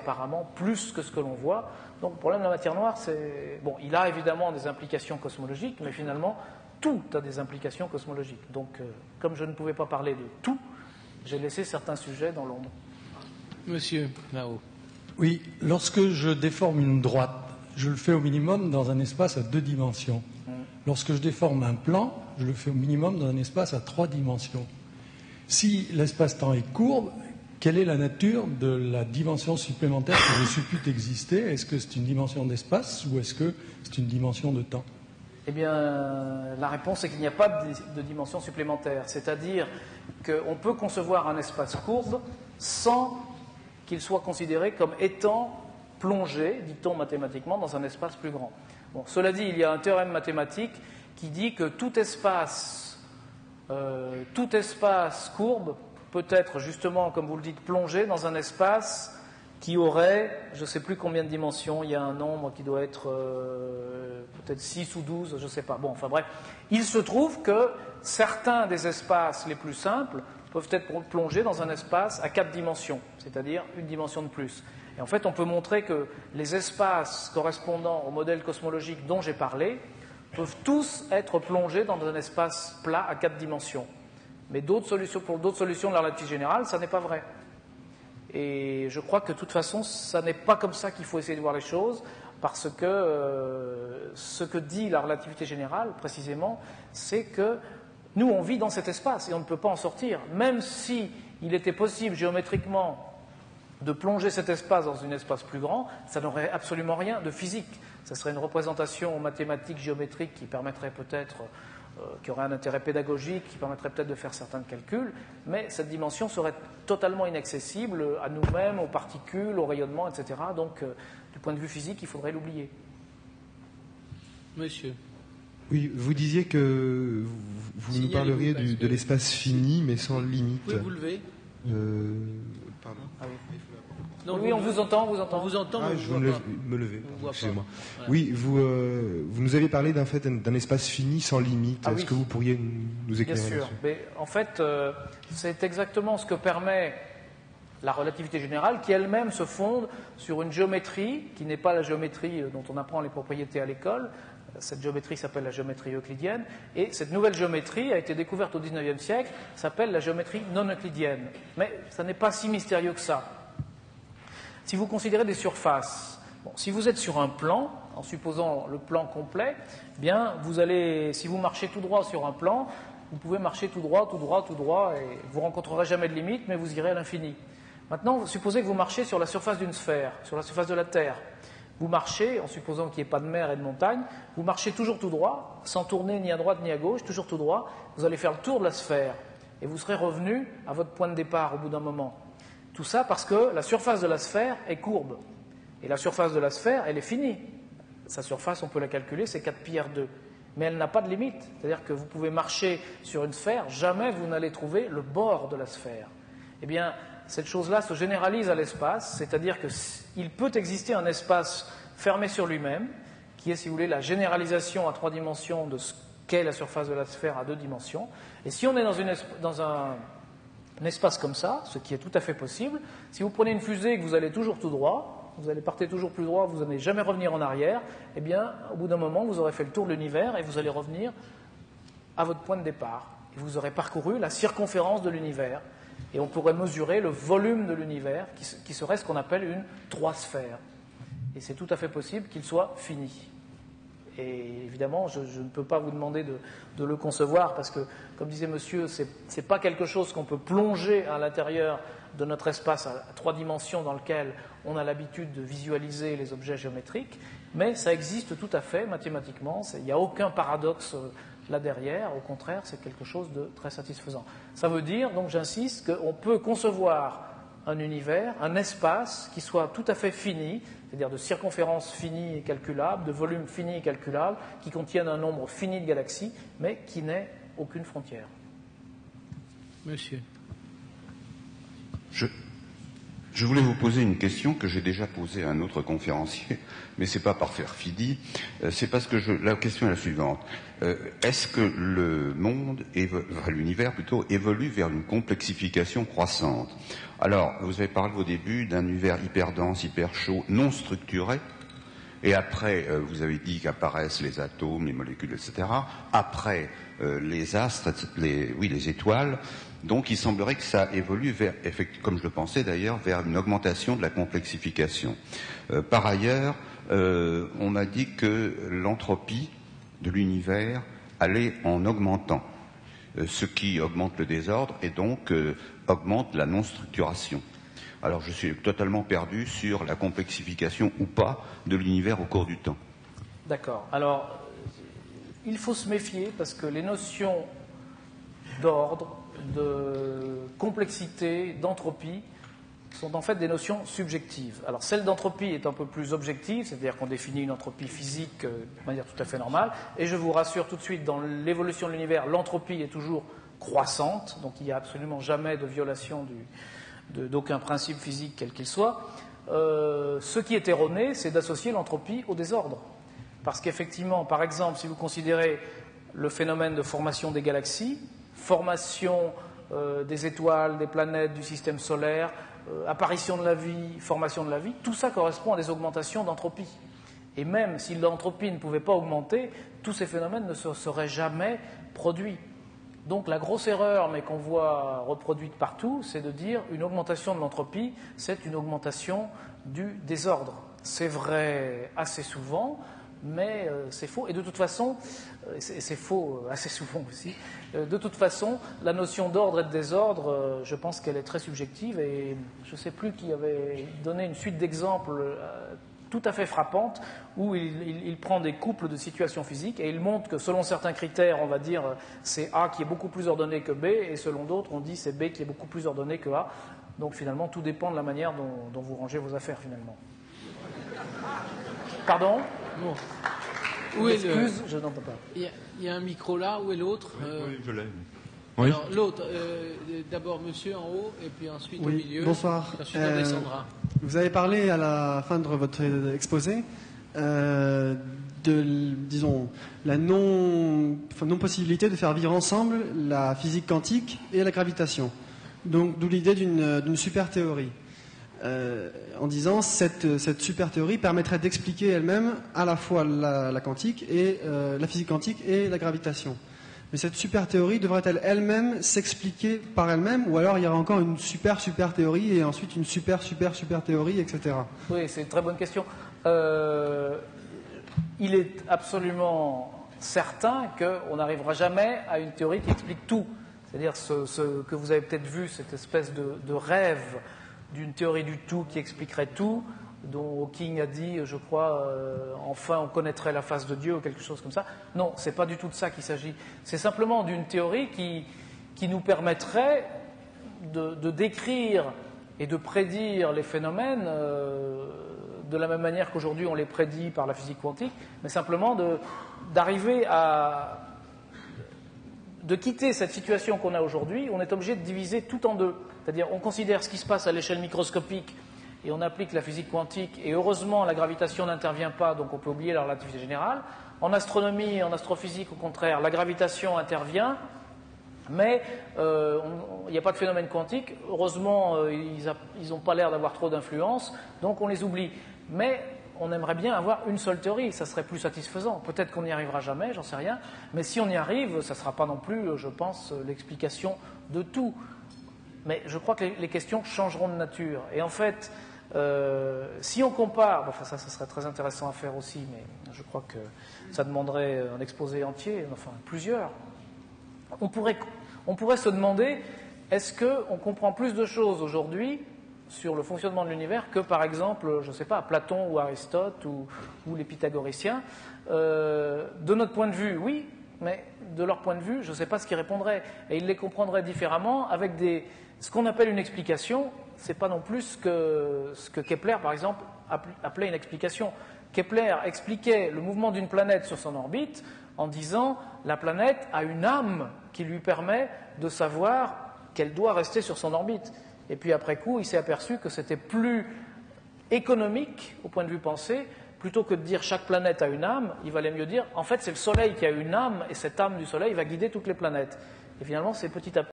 apparemment plus que ce que l'on voit. Donc le problème de la matière noire, c'est... Bon, il a évidemment des implications cosmologiques, mais finalement, tout a des implications cosmologiques. Donc, comme je ne pouvais pas parler de tout, j'ai laissé certains sujets dans l'ombre. Monsieur Mao. Oui, lorsque je déforme une droite, je le fais au minimum dans un espace à 2 dimensions. Lorsque je déforme un plan, je le fais au minimum dans un espace à 3 dimensions. Si l'espace-temps est courbe, quelle est la nature de la dimension supplémentaire que je suppute exister? Est-ce que c'est une dimension d'espace ou est-ce que c'est une dimension de temps? Eh bien, la réponse est qu'il n'y a pas de dimension supplémentaire. C'est-à-dire qu'on peut concevoir un espace courbe sans qu'il soit considéré comme étant plongé, dit-on mathématiquement, dans un espace plus grand. Bon, cela dit, il y a un théorème mathématique qui dit que tout espace courbe peut être justement, comme vous le dites, plongé dans un espace qui aurait, je ne sais plus combien de dimensions, il y a un nombre qui doit être peut-être 6 ou 12, je ne sais pas. Bon, enfin bref, il se trouve que certains des espaces les plus simples peuvent être plongés dans un espace à 4 dimensions, c'est-à-dire une dimension de plus. Et en fait, on peut montrer que les espaces correspondant au modèle cosmologique dont j'ai parlé peuvent tous être plongés dans un espace plat à 4 dimensions. Mais pour d'autres solutions de la relativité générale, ça n'est pas vrai. Et je crois que de toute façon, ça n'est pas comme ça qu'il faut essayer de voir les choses, parce que ce que dit la relativité générale, précisément, c'est que nous, on vit dans cet espace et on ne peut pas en sortir. Même si il était possible géométriquement de plonger cet espace dans un espace plus grand, ça n'aurait absolument rien de physique. Ça serait une représentation mathématique, géométrique qui permettrait peut-être, qui aurait un intérêt pédagogique, qui permettrait peut-être de faire certains calculs, mais cette dimension serait totalement inaccessible à nous-mêmes, aux particules, au rayonnement, etc. Donc, du point de vue physique, il faudrait l'oublier. Monsieur. Oui, vous disiez que vous nous parleriez de l'espace fini, mais sans limite. Vous pouvez vous lever. Pardon. Ah oui. Non, oui, on vous entend, On vous entend, mais je on vais vous voit pas. me lever, excusez-moi. Voilà. Oui, vous nous avez parlé d'un espace fini sans limite. Ah Est-ce oui. que vous pourriez nous éclairer Bien sûr. là-dessus? Mais en fait, c'est exactement ce que permet la relativité générale, qui elle-même se fonde sur une géométrie qui n'est pas la géométrie dont on apprend les propriétés à l'école. Cette géométrie s'appelle la géométrie euclidienne, et cette nouvelle géométrie a été découverte au XIXe siècle, s'appelle la géométrie non euclidienne. Mais ça n'est pas si mystérieux que ça. Si vous considérez des surfaces, si vous êtes sur un plan, en supposant le plan complet, bien vous allez, si vous marchez tout droit sur un plan, vous pouvez marcher tout droit, tout droit, tout droit, et vous rencontrerez jamais de limite, mais vous irez à l'infini. Maintenant, supposez que vous marchez sur la surface d'une sphère, sur la surface de la Terre. Vous marchez, en supposant qu'il n'y ait pas de mer et de montagne, vous marchez toujours tout droit, sans tourner ni à droite ni à gauche, toujours tout droit. Vous allez faire le tour de la sphère et vous serez revenu à votre point de départ au bout d'un moment. Tout ça parce que la surface de la sphère est courbe. Et la surface de la sphère, elle est finie. Sa surface, on peut la calculer, c'est 4πr2. Mais elle n'a pas de limite. C'est-à-dire que vous pouvez marcher sur une sphère, jamais vous n'allez trouver le bord de la sphère. Eh bien, cette chose-là se généralise à l'espace, c'est-à-dire qu'il peut exister un espace fermé sur lui-même, qui est, si vous voulez, la généralisation à 3 dimensions de ce qu'est la surface de la sphère à 2 dimensions. Et si on est dans un espace comme ça, ce qui est tout à fait possible, si vous prenez une fusée et que vous allez toujours tout droit, vous allez partir toujours plus droit, vous n'allez jamais revenir en arrière, eh bien, au bout d'un moment, vous aurez fait le tour de l'univers et vous allez revenir à votre point de départ. Et vous aurez parcouru la circonférence de l'univers. Et on pourrait mesurer le volume de l'univers, qui serait ce qu'on appelle une 3-sphère. Et c'est tout à fait possible qu'il soit fini. Et évidemment, je ne peux pas vous demander de le concevoir, parce que, comme disait monsieur, ce n'est pas quelque chose qu'on peut plonger à l'intérieur de notre espace à 3 dimensions dans lequel on a l'habitude de visualiser les objets géométriques, mais ça existe tout à fait mathématiquement, il n'y a aucun paradoxe là derrière, au contraire, c'est quelque chose de très satisfaisant. Ça veut dire, donc j'insiste, qu'on peut concevoir un univers, un espace qui soit tout à fait fini, c'est-à-dire de circonférence finie et calculable, de volume fini et calculable, qui contienne un nombre fini de galaxies, mais qui n'ait aucune frontière. Monsieur. Je voulais vous poser une question que j'ai déjà posée à un autre conférencier, mais c'est pas par perfidie, c'est parce que la question est la suivante. Est-ce que le monde, l'univers plutôt, évolue vers une complexification croissante? Alors, vous avez parlé au début d'un univers hyper dense, hyper chaud, non structuré, et après, vous avez dit qu'apparaissent les atomes, les molécules, etc. Après, les astres, les étoiles. Donc il semblerait que ça évolue vers, comme je le pensais d'ailleurs, vers une augmentation de la complexification. Par ailleurs, on m'a dit que l'entropie de l'univers allait en augmentant, ce qui augmente le désordre et donc augmente la non-structuration. Alors je suis totalement perdu sur la complexification ou pas de l'univers au cours du temps. D'accord. Alors, il faut se méfier parce que les notions d'ordre, de complexité, d'entropie sont en fait des notions subjectives. Alors celle d'entropie est un peu plus objective, c'est-à-dire qu'on définit une entropie physique de manière tout à fait normale, et je vous rassure tout de suite, dans l'évolution de l'univers, l'entropie est toujours croissante, donc il n'y a absolument jamais de violation d'aucun principe physique quel qu'il soit. Ce qui est erroné, c'est d'associer l'entropie au désordre. Parce qu'effectivement, par exemple, si vous considérez le phénomène de formation des galaxies, formation des étoiles, des planètes, du système solaire, apparition de la vie, formation de la vie, tout ça correspond à des augmentations d'entropie. Et même si l'entropie ne pouvait pas augmenter, tous ces phénomènes ne se seraient jamais produits. Donc la grosse erreur, mais qu'on voit reproduite partout, c'est de dire une augmentation de l'entropie, c'est une augmentation du désordre. C'est vrai assez souvent, mais c'est faux. Et de toute façon, c'est faux assez souvent aussi, de toute façon, la notion d'ordre et de désordre, je pense qu'elle est très subjective, et je ne sais plus qui avait donné une suite d'exemples tout à fait frappante, où il prend des couples de situations physiques et il montre que selon certains critères, on va dire c'est A qui est beaucoup plus ordonné que B, et selon d'autres, on dit c'est B qui est beaucoup plus ordonné que A. Donc finalement, tout dépend de la manière dont vous rangez vos affaires finalement. Pardon ? Bon. Où est Excuse, je n'entends pas. Il y a un micro là, où est l'autre Oui, je l'ai. Oui. Alors l'autre, d'abord monsieur en haut, et puis ensuite au milieu. Bonsoir. Ensuite on descendra. Vous avez parlé à la fin de votre exposé de, disons, la non-possibilité de faire vivre ensemble la physique quantique et la gravitation. Donc d'où l'idée d'une super théorie. En disant cette super théorie permettrait d'expliquer elle-même à la fois la quantique et la physique quantique et la gravitation. Mais cette super théorie devrait-elle elle-même s'expliquer par elle-même, ou alors il y aura encore une super théorie et ensuite une super théorie, etc. Oui, c'est une très bonne question. Il est absolument certain qu'on n'arrivera jamais à une théorie qui explique tout. C'est-à-dire ce que vous avez peut-être vu, cette espèce de rêve d'une théorie du tout qui expliquerait tout, dont Hawking a dit, je crois, enfin on connaîtrait la face de Dieu ou quelque chose comme ça. Non, c'est pas du tout de ça qu'il s'agit. C'est simplement d'une théorie qui nous permettrait de décrire et de prédire les phénomènes de la même manière qu'aujourd'hui on les prédit par la physique quantique, mais simplement d'arriver de quitter cette situation qu'on a aujourd'hui. On est obligé de diviser tout en deux. C'est-à-dire, on considère ce qui se passe à l'échelle microscopique et on applique la physique quantique, et heureusement la gravitation n'intervient pas, donc on peut oublier la relativité générale. En astronomie et en astrophysique, au contraire, la gravitation intervient, mais il n'y a pas de phénomène quantique. Heureusement, ils n'ont pas l'air d'avoir trop d'influence, donc on les oublie. Mais on aimerait bien avoir une seule théorie, ça serait plus satisfaisant. Peut-être qu'on n'y arrivera jamais, j'en sais rien, mais si on y arrive, ça ne sera pas non plus, je pense, l'explication de tout. Mais je crois que les questions changeront de nature. Et en fait, si on compare, enfin ça serait très intéressant à faire aussi, mais je crois que ça demanderait un exposé entier, enfin plusieurs. On pourrait se demander, est-ce qu'on comprend plus de choses aujourd'hui sur le fonctionnement de l'univers que par exemple, je ne sais pas, Platon ou Aristote ou les pythagoriciens? De notre point de vue, oui, mais de leur point de vue, je ne sais pas ce qu'ils répondraient. Et ils les comprendraient différemment avec ce qu'on appelle une explication. Ce n'est pas non plus ce que Kepler, par exemple, appelait une explication. Kepler expliquait le mouvement d'une planète sur son orbite en disant la planète a une âme qui lui permet de savoir qu'elle doit rester sur son orbite. Et puis après coup, il s'est aperçu que c'était plus économique, au point de vue pensée, plutôt que de dire chaque planète a une âme, il valait mieux dire en fait c'est le Soleil qui a une âme et cette âme du Soleil va guider toutes les planètes. Et finalement, c'est petit à petit